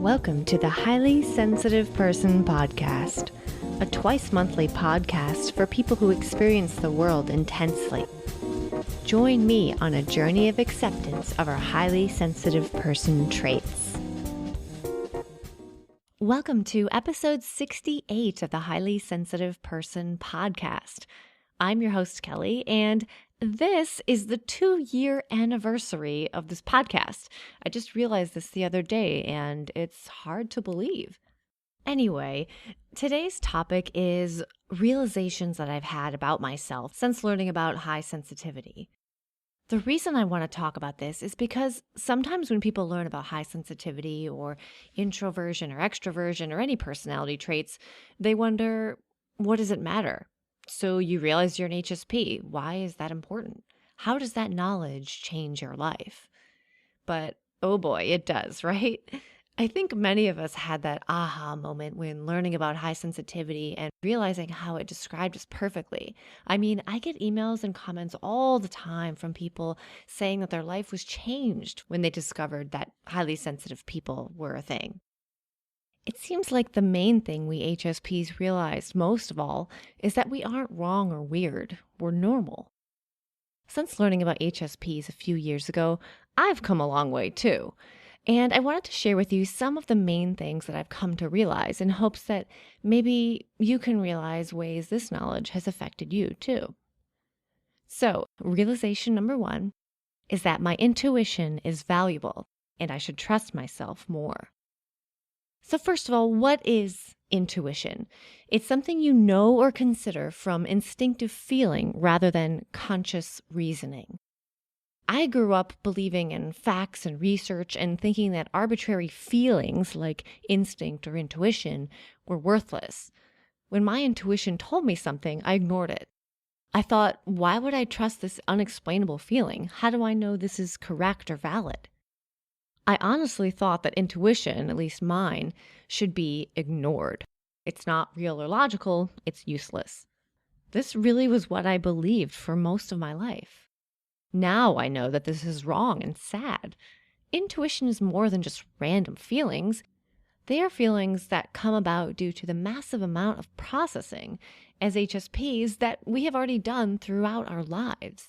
Welcome to the Highly Sensitive Person Podcast, a twice-monthly podcast for people who experience the world intensely. Join me on a journey of acceptance of our highly sensitive person traits. Welcome to episode 68 of the Highly Sensitive Person Podcast. I'm your host, Kelly, and this is the 2-year anniversary of this podcast. I just realized this the other day, and it's hard to believe. Anyway, today's topic is realizations that I've had about myself since learning about high sensitivity. The reason I want to talk about this is because sometimes when people learn about high sensitivity or introversion or extroversion or any personality traits, they wonder, what does it matter? So you realize you're an HSP. Why is that important? How does that knowledge change your life? But oh boy, it does, right? I think many of us had that aha moment when learning about high sensitivity and realizing how it described us perfectly. I mean, I get emails and comments all the time from people saying that their life was changed when they discovered that highly sensitive people were a thing. It seems like the main thing we HSPs realized most of all is that we aren't wrong or weird. We're normal. Since learning about HSPs a few years ago, I've come a long way too. And I wanted to share with you some of the main things that I've come to realize in hopes that maybe you can realize ways this knowledge has affected you too. So, realization number 1 is that my intuition is valuable and I should trust myself more. So first of all, what is intuition? It's something you know or consider from instinctive feeling rather than conscious reasoning. I grew up believing in facts and research and thinking that arbitrary feelings like instinct or intuition were worthless. When my intuition told me something, I ignored it. I thought, why would I trust this unexplainable feeling? How do I know this is correct or valid? I honestly thought that intuition, at least mine, should be ignored. It's not real or logical, it's useless. This really was what I believed for most of my life. Now I know that this is wrong and sad. Intuition is more than just random feelings. They are feelings that come about due to the massive amount of processing as HSPs that we have already done throughout our lives.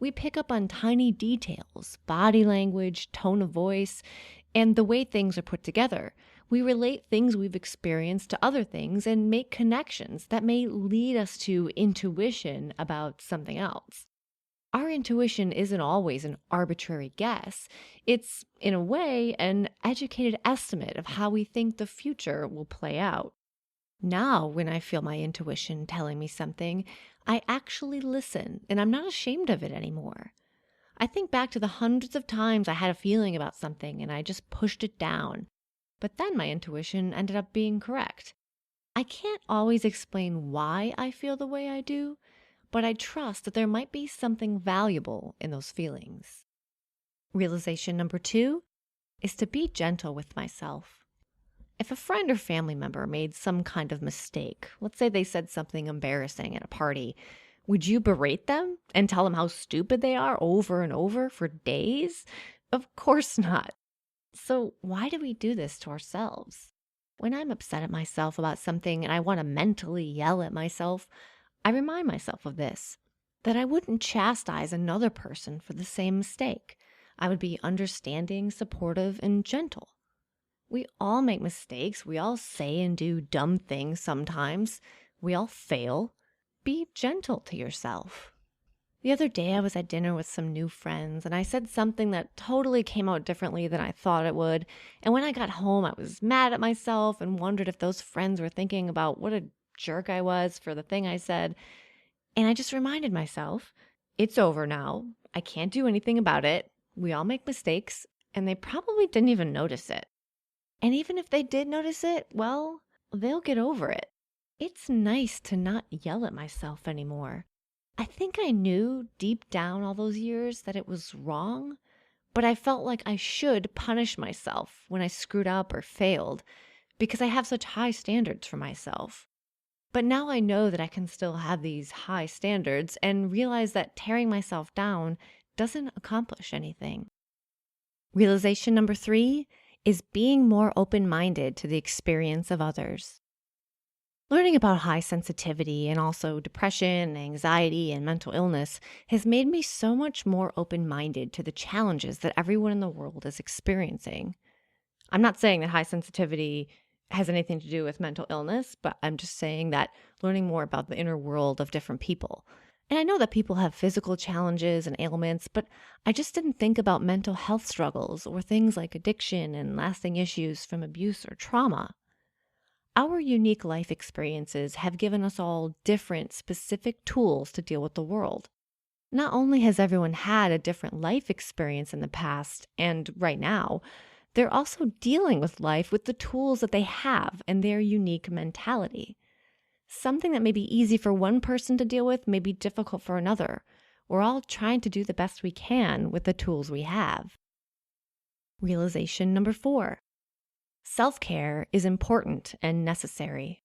We pick up on tiny details, body language, tone of voice, and the way things are put together. We relate things we've experienced to other things and make connections that may lead us to intuition about something else. Our intuition isn't always an arbitrary guess. It's, in a way, an educated estimate of how we think the future will play out. Now, when I feel my intuition telling me something, I actually listen, and I'm not ashamed of it anymore. I think back to the hundreds of times I had a feeling about something and I just pushed it down. But then my intuition ended up being correct. I can't always explain why I feel the way I do, but I trust that there might be something valuable in those feelings. Realization number 2 is to be gentle with myself. If a friend or family member made some kind of mistake, let's say they said something embarrassing at a party, would you berate them and tell them how stupid they are over and over for days? Of course not. So why do we do this to ourselves? When I'm upset at myself about something and I want to mentally yell at myself, I remind myself of this, that I wouldn't chastise another person for the same mistake. I would be understanding, supportive, and gentle. We all make mistakes. We all say and do dumb things sometimes. We all fail. Be gentle to yourself. The other day I was at dinner with some new friends and I said something that totally came out differently than I thought it would. And when I got home, I was mad at myself and wondered if those friends were thinking about what a jerk I was for the thing I said. And I just reminded myself, it's over now. I can't do anything about it. We all make mistakes and they probably didn't even notice it. And even if they did notice it, well, they'll get over it. It's nice to not yell at myself anymore. I think I knew deep down all those years that it was wrong, but I felt like I should punish myself when I screwed up or failed because I have such high standards for myself. But now I know that I can still have these high standards and realize that tearing myself down doesn't accomplish anything. Realization number 3 is being more open-minded to the experience of others. Learning about high sensitivity and also depression, anxiety, and mental illness has made me so much more open-minded to the challenges that everyone in the world is experiencing. I'm not saying that high sensitivity has anything to do with mental illness, but I'm just saying that learning more about the inner world of different people. And I know that people have physical challenges and ailments, but I just didn't think about mental health struggles or things like addiction and lasting issues from abuse or trauma. Our unique life experiences have given us all different, specific tools to deal with the world. Not only has everyone had a different life experience in the past and right now, they're also dealing with life with the tools that they have and their unique mentality. Something that may be easy for one person to deal with may be difficult for another. We're all trying to do the best we can with the tools we have. Realization number 4. Self-care is important and necessary.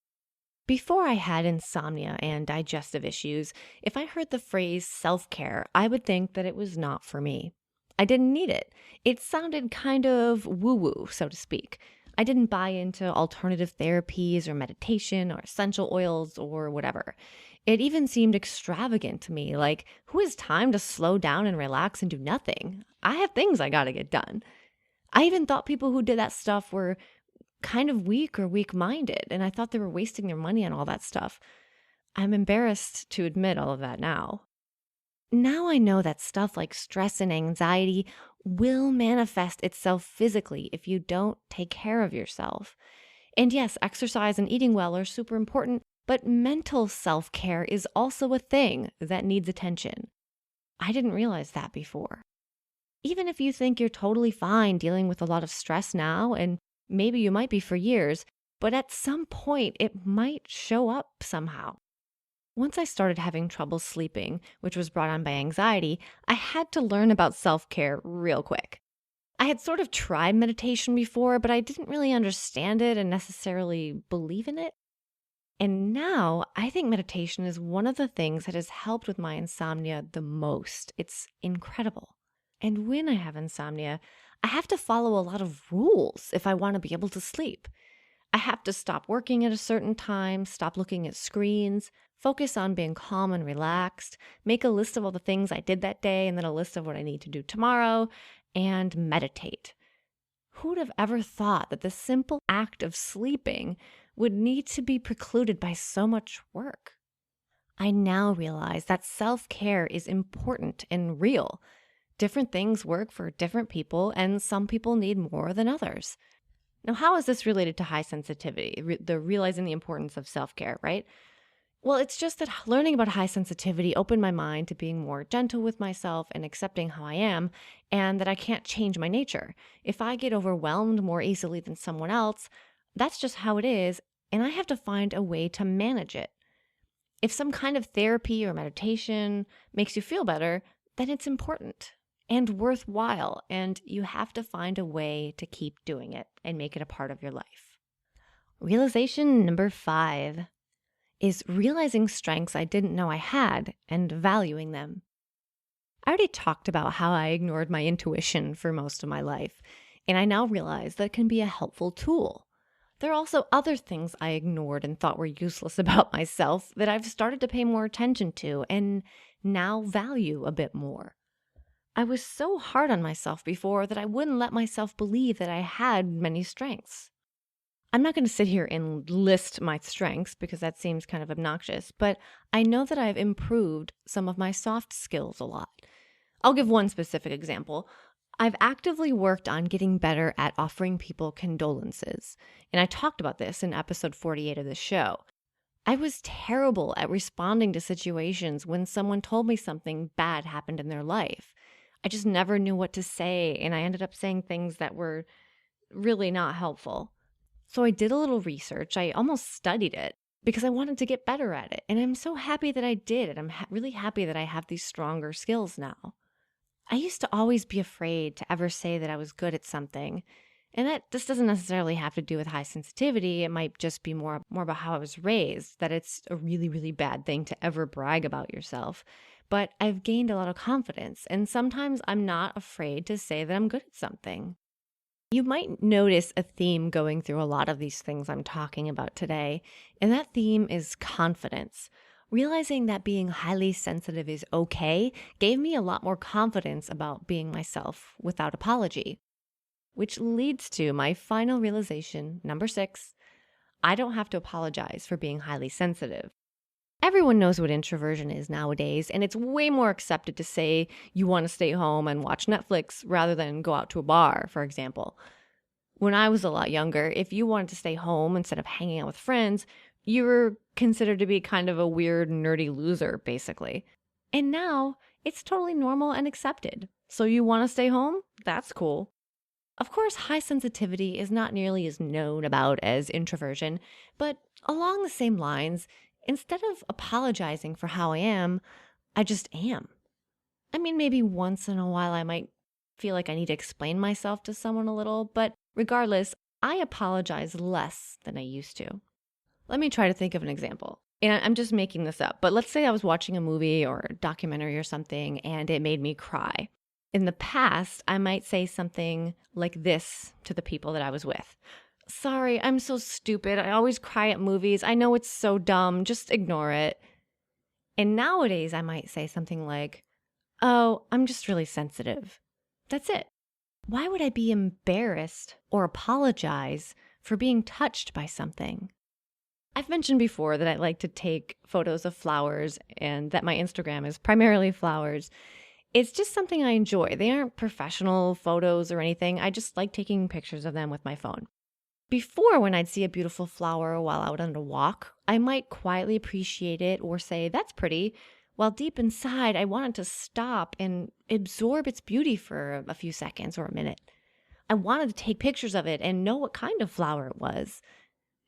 Before I had insomnia and digestive issues, if I heard the phrase self-care, I would think that it was not for me. I didn't need it. It sounded kind of woo-woo, so to speak. I didn't buy into alternative therapies or meditation or essential oils or whatever. It even seemed extravagant to me, like, who has time to slow down and relax and do nothing? I have things I gotta get done. I even thought people who did that stuff were kind of weak or weak-minded, and I thought they were wasting their money on all that stuff. I'm embarrassed to admit all of that now. Now I know that stuff like stress and anxiety will manifest itself physically if you don't take care of yourself. And yes, exercise and eating well are super important, but mental self-care is also a thing that needs attention. I didn't realize that before. Even if you think you're totally fine dealing with a lot of stress now, and maybe you might be for years, but at some point it might show up somehow. Once I started having trouble sleeping, which was brought on by anxiety, I had to learn about self-care real quick. I had sort of tried meditation before, but I didn't really understand it and necessarily believe in it. And now I think meditation is one of the things that has helped with my insomnia the most. It's incredible. And when I have insomnia, I have to follow a lot of rules if I want to be able to sleep. I have to stop working at a certain time, stop looking at screens, focus on being calm and relaxed, make a list of all the things I did that day and then a list of what I need to do tomorrow, and meditate. Who'd have ever thought that the simple act of sleeping would need to be precluded by so much work? I now realize that self-care is important and real. Different things work for different people, and some people need more than others. Now, how is this related to high sensitivity, the realizing the importance of self-care, right? Well, it's just that learning about high sensitivity opened my mind to being more gentle with myself and accepting how I am, and that I can't change my nature. If I get overwhelmed more easily than someone else, that's just how it is, and I have to find a way to manage it. If some kind of therapy or meditation makes you feel better, then it's important and worthwhile, and you have to find a way to keep doing it and make it a part of your life. Realization number 5 is realizing strengths I didn't know I had and valuing them. I already talked about how I ignored my intuition for most of my life, and I now realize that it can be a helpful tool. There are also other things I ignored and thought were useless about myself that I've started to pay more attention to and now value a bit more. I was so hard on myself before that I wouldn't let myself believe that I had many strengths. I'm not going to sit here and list my strengths because that seems kind of obnoxious, but I know that I've improved some of my soft skills a lot. I'll give one specific example. I've actively worked on getting better at offering people condolences, and I talked about this in episode 48 of the show. I was terrible at responding to situations when someone told me something bad happened in their life. I just never knew what to say, and I ended up saying things that were really not helpful. So I did a little research. I almost studied it because I wanted to get better at it. And I'm so happy that I did. And I'm really happy that I have these stronger skills now. I used to always be afraid to ever say that I was good at something. And this doesn't necessarily have to do with high sensitivity. It might just be more about how I was raised, that it's a really, really bad thing to ever brag about yourself. But I've gained a lot of confidence. And sometimes I'm not afraid to say that I'm good at something. You might notice a theme going through a lot of these things I'm talking about today, and that theme is confidence. Realizing that being highly sensitive is okay gave me a lot more confidence about being myself without apology, which leads to my final realization, number 6. I don't have to apologize for being highly sensitive. Everyone knows what introversion is nowadays, and it's way more accepted to say you want to stay home and watch Netflix rather than go out to a bar, for example. When I was a lot younger, if you wanted to stay home instead of hanging out with friends, you were considered to be kind of a weird, nerdy loser, basically. And now it's totally normal and accepted. So you want to stay home? That's cool. Of course, high sensitivity is not nearly as known about as introversion, but along the same lines, instead of apologizing for how I am, I just am. I mean, maybe once in a while I might feel like I need to explain myself to someone a little, but regardless, I apologize less than I used to. Let me try to think of an example. And I'm just making this up, but let's say I was watching a movie or a documentary or something and it made me cry. In the past, I might say something like this to the people that I was with. Sorry, I'm so stupid. I always cry at movies. I know it's so dumb. Just ignore it. And nowadays, I might say something like, oh, I'm just really sensitive. That's it. Why would I be embarrassed or apologize for being touched by something? I've mentioned before that I like to take photos of flowers and that my Instagram is primarily flowers. It's just something I enjoy. They aren't professional photos or anything. I just like taking pictures of them with my phone. Before, when I'd see a beautiful flower while out on a walk, I might quietly appreciate it or say, that's pretty, while deep inside, I wanted to stop and absorb its beauty for a few seconds or a minute. I wanted to take pictures of it and know what kind of flower it was.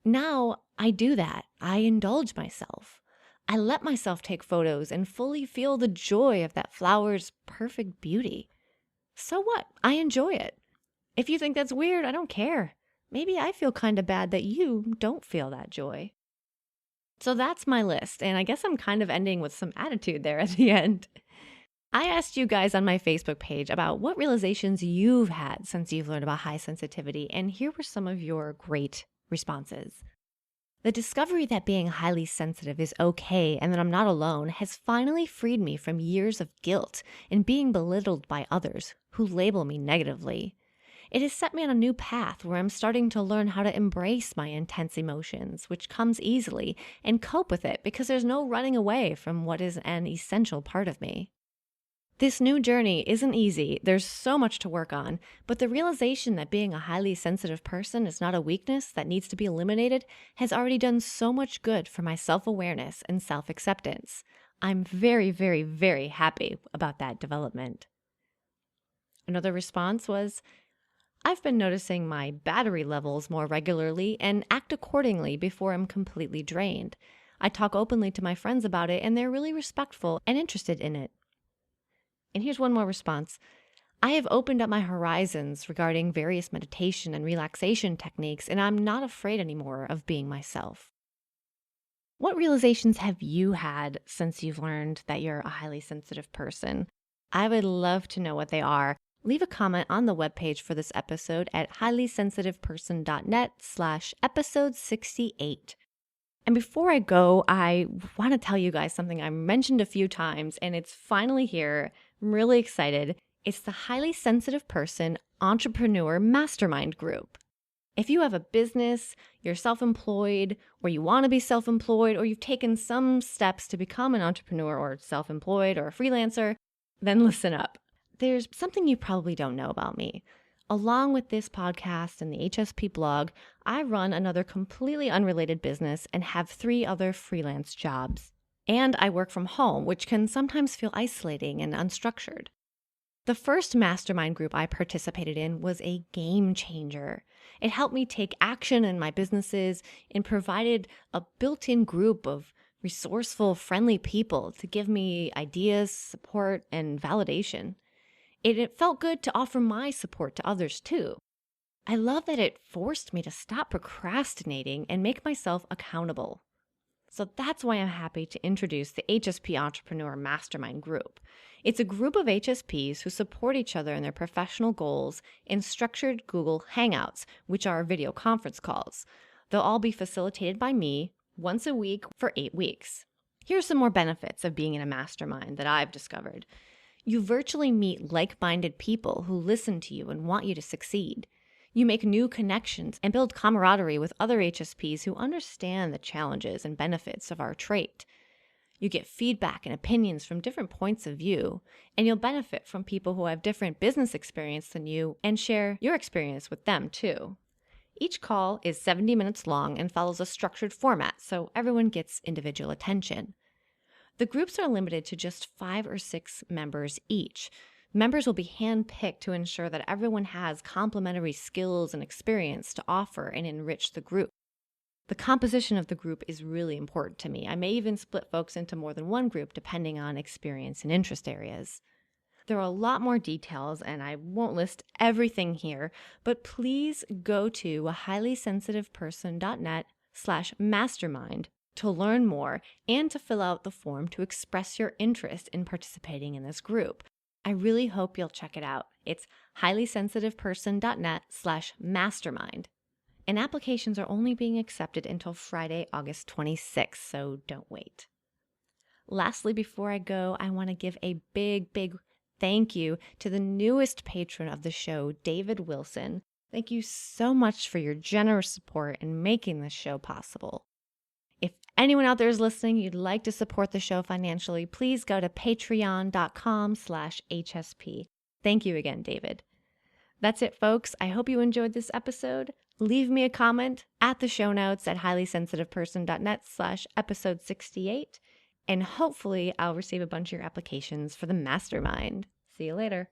Now I do that. I indulge myself. I let myself take photos and fully feel the joy of that flower's perfect beauty. So what? I enjoy it. If you think that's weird, I don't care. Maybe I feel kind of bad that you don't feel that joy. So that's my list, and I guess I'm kind of ending with some attitude there at the end. I asked you guys on my Facebook page about what realizations you've had since you've learned about high sensitivity, and here were some of your great responses. The discovery that being highly sensitive is okay and that I'm not alone has finally freed me from years of guilt and being belittled by others who label me negatively. It has set me on a new path where I'm starting to learn how to embrace my intense emotions, which comes easily, and cope with it because there's no running away from what is an essential part of me. This new journey isn't easy. There's so much to work on, but the realization that being a highly sensitive person is not a weakness that needs to be eliminated has already done so much good for my self-awareness and self-acceptance. I'm very, very, very happy about that development. Another response was, I've been noticing my battery levels more regularly and act accordingly before I'm completely drained. I talk openly to my friends about it and they're really respectful and interested in it. And here's one more response. I have opened up my horizons regarding various meditation and relaxation techniques, and I'm not afraid anymore of being myself. What realizations have you had since you've learned that you're a highly sensitive person? I would love to know what they are. Leave a comment on the webpage for this episode at highlysensitiveperson.net/episode 68. And before I go, I want to tell you guys something I mentioned a few times, and it's finally here. I'm really excited. It's the Highly Sensitive Person Entrepreneur Mastermind Group. If you have a business, you're self-employed, or you want to be self-employed, or you've taken some steps to become an entrepreneur or self-employed or a freelancer, then listen up. There's something you probably don't know about me. Along with this podcast and the HSP blog, I run another completely unrelated business and have 3 other freelance jobs. And I work from home, which can sometimes feel isolating and unstructured. The first mastermind group I participated in was a game changer. It helped me take action in my businesses and provided a built-in group of resourceful, friendly people to give me ideas, support, and validation. It felt good to offer my support to others too. I love that it forced me to stop procrastinating and make myself accountable. So that's why I'm happy to introduce the HSP Entrepreneur Mastermind group. It's a group of HSPs who support each other in their professional goals in structured Google Hangouts, which are video conference calls. They'll all be facilitated by me once a week for 8 weeks. Here's some more benefits of being in a mastermind that I've discovered. You virtually meet like-minded people who listen to you and want you to succeed. You make new connections and build camaraderie with other HSPs who understand the challenges and benefits of our trait. You get feedback and opinions from different points of view, and you'll benefit from people who have different business experience than you and share your experience with them too. Each call is 70 minutes long and follows a structured format, so everyone gets individual attention. The groups are limited to just 5 or 6 members each. Members will be handpicked to ensure that everyone has complementary skills and experience to offer and enrich the group. The composition of the group is really important to me. I may even split folks into more than one group depending on experience and interest areas. There are a lot more details, and I won't list everything here, but please go to ahighly-sensitiveperson.net/mastermind to learn more and to fill out the form to express your interest in participating in this group. I really hope you'll check it out. It's highly-sensitiveperson.net/mastermind. And applications are only being accepted until Friday, August 26th, so don't wait. Lastly, before I go, I want to give a big thank you to the newest patron of the show, David Wilson. Thank you so much for your generous support in making this show possible. If anyone out there is listening, you'd like to support the show financially, please go to patreon.com/HSP. Thank you again, David. That's it, folks. I hope you enjoyed this episode. Leave me a comment at the show notes at highly-sensitiveperson.net/episode 68. And hopefully I'll receive a bunch of your applications for the mastermind. See you later.